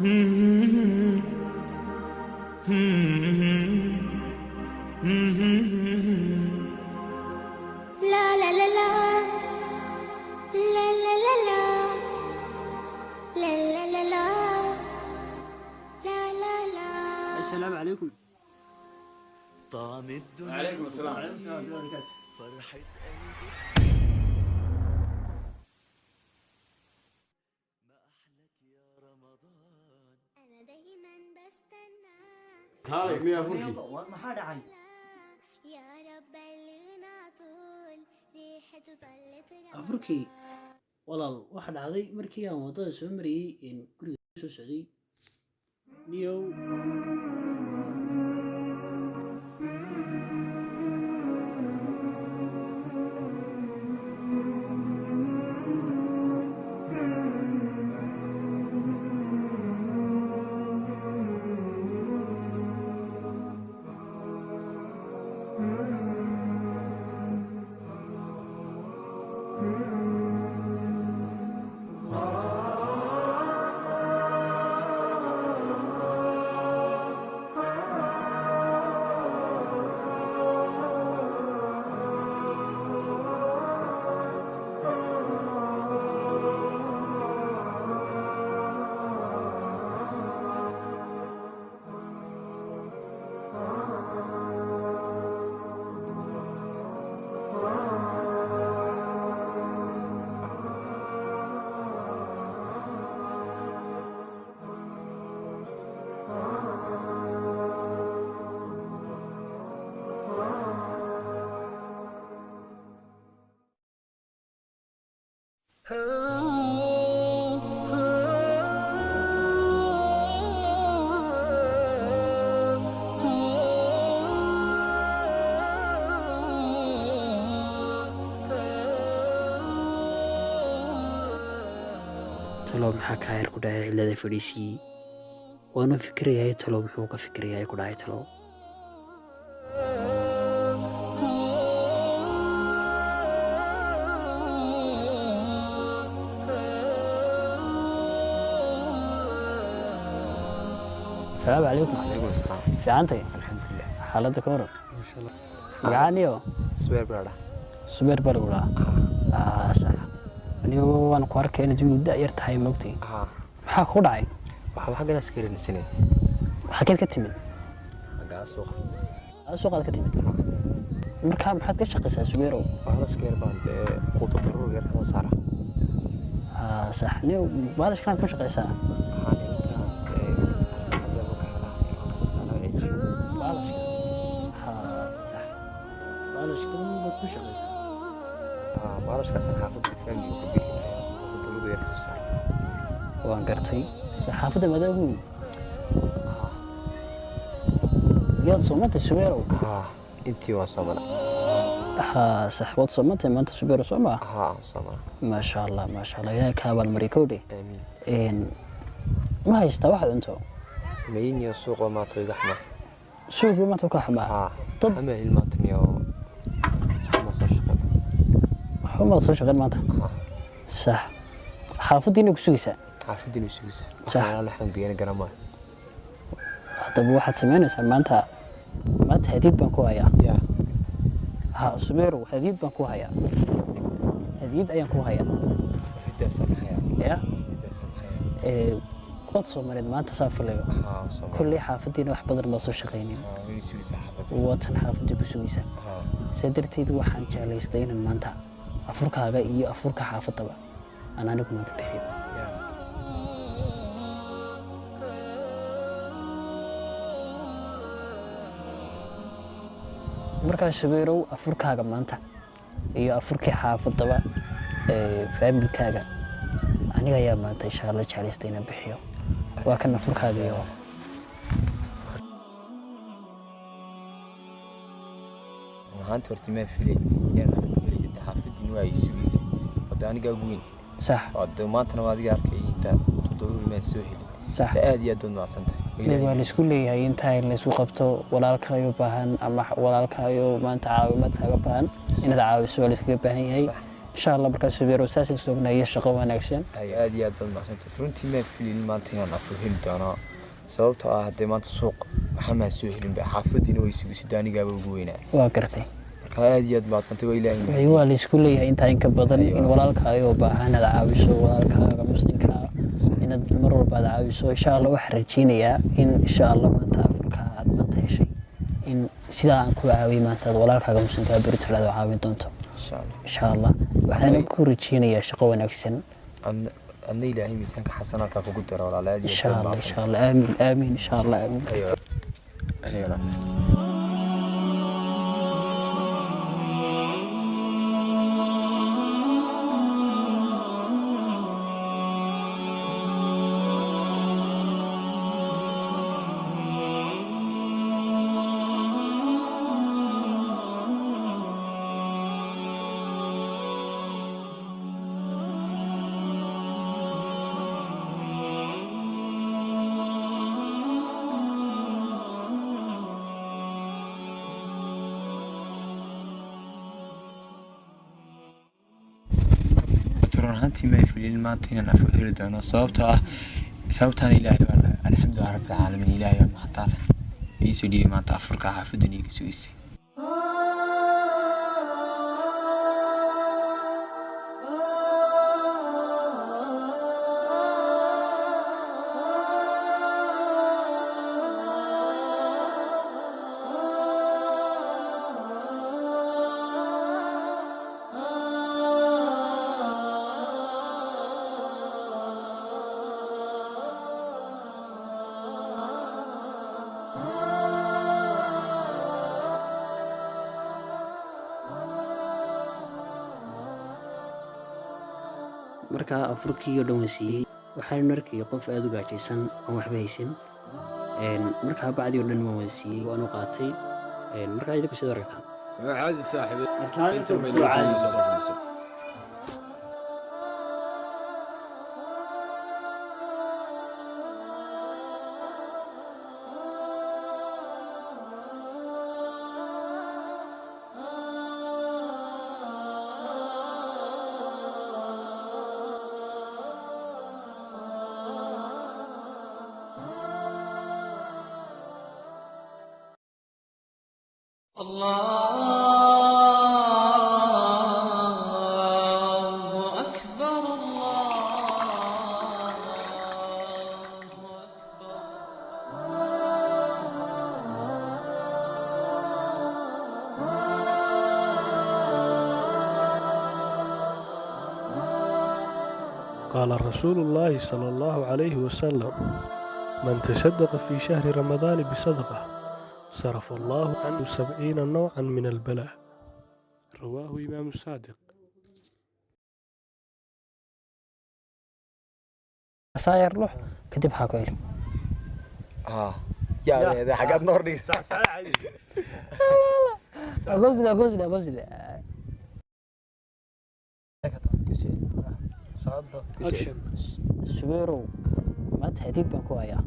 لا لا لا لا لا لا لا لا لا لا لا لا لا لا. السلام عليكم. طعم الدنيا وعليكم السلام ورحمة الله وبركاته. فرحة ما أحلك يا رمضان. أنا دايما بستنى هاي مية فرشي ما حدا عين يا رب بلغنا طول ريحته طلت afurkii walaal waxa dhacday markii aan wadada soo mariyay in guriga soo socday niyow talo maxaa ka yar ku dhacay cilada fadhiisii waanu fikirayaa talo muxuu ka fikirayaa ku dhacay talo السلام عليكم. عليكم السلام. في عنتي الحمد لله. حالتك ورا ما شاء الله. معانيو سوير برادة. سوبر برغلا صح أنا وأنا قارك أنا جميل داير تهاي موتي maxaa ku dhacay waxba xaggan askari nisinay xageed ka timid xagga suuqaad ka timid markaa maxaad ka shaqaysaa subeerow waxba askari baan quuto darro yar ka soo saara sax niyo baalashkan ku shaqaysaa baalashkaas xaafadda family ku bixiyaa quuto darro yar ka soo saara waan gartay saxaafadda madawgu yaad soomata subeerow intii waa soomana صح واد صمت ما انت سوبر صوما صوما ما شاء الله ما شاء الله الهك هذا المريكودي امين ان ما هيستا واحد انتو مين السوق وما طريق احمر سوق ما توقع حما طب امين الماتنيو حما صوش غير ما صح حافظيني كسويسه حافظيني كسويسه صح انا الحين بينا قرما طب واحد سمعنا ما انت هديد بان كو هيا ها سبيرو هديد بان كو هيا هديد ايان كو هيا هدا سنحيا يا هدا سنحيا قد سومريد ما انت سافر لي كل حافظيني wax badan ma soo shaqeynay way suuisa xaafadda watan xaafadii ku suuisa sadarteed waxaan jeclaystay in maanta afurkaaga iyo afurka xaafadaba aan anigu maanta bixiyo markaas shabeerow afurkaaga maanta iyo afurkii xaafadaba familkaaga aniga ayaa maanta insha Allah jeclaystay inaan bixiyo waa kan afurkaaga iyo waxaan horta ma filay inaan afurkayga xaafadin waa isugiisa wadaniga weyn صح wada maanta adiga arkay inta tuduruur ma soo helin صح aad iyo aad u maasantay waa la isku leeyahay inta la isku qabto walaalkaayo baahan ama walaalkaayo maanta caawimaad kaga baahan inaad caawiso la iskaga baahan yahay insha allah markaas subeero saasaan soognaya shaqo wanaagsan aad iyo aad baad macsantay runtii ma filin maanta inaan afur heli doono sababtoo ah hadee maanta suuq waxa ma soo helin ba xaafadina way isugu sidaanigaaba ugu weynaa waa gartay marka aad iyo aad macsantay waa ilaahay waa la isku leeyahay inta in ka badan in walaalkaaga oo baahan aad caawiso walaalkaaga muslimka inaad mar walba aad caawiso insha allah waxaan rajeynayaa in insha allah maanta afurka aad maanta heshay in sidaa aan ku caawiyay maanta aad walaalkaaga muslimka berito aad caawin doonto insha allah waxaan ku rajeynayaa shaqo wanaagsan adna ilaahay miisaanka xasanaadka kugu daro walaalaad iyo insha allah aamin aamin insha allah aamin runtii ma filin maanta inaan afur heli doono sababtaan ilaahay baa alxamdulillaah rabbil caalamiin ilaahay baa mahadsan iisoo dhiibay maanta afurka xaafaddan iga sugaysa markaa afurkii oo dhan waan siiyey waxaan arkay qof aad u gaajaysan aan waxba haysan markaa bacdii oo dhan waan siiyey waan u qaatay markaa idinku sida aragtaan عادي صاحبي الله أكبر الله أكبر قال رسول الله صلى الله عليه وسلم من تصدق في شهر رمضان بصدقة صرف الله عنه 70 نوعا من البلاء رواه إمام الصادق saayar lux kadib waxaa ku heli yaa xagaad noor dhigta aqoonsida subeerow maanta hadiid baan ku hayaa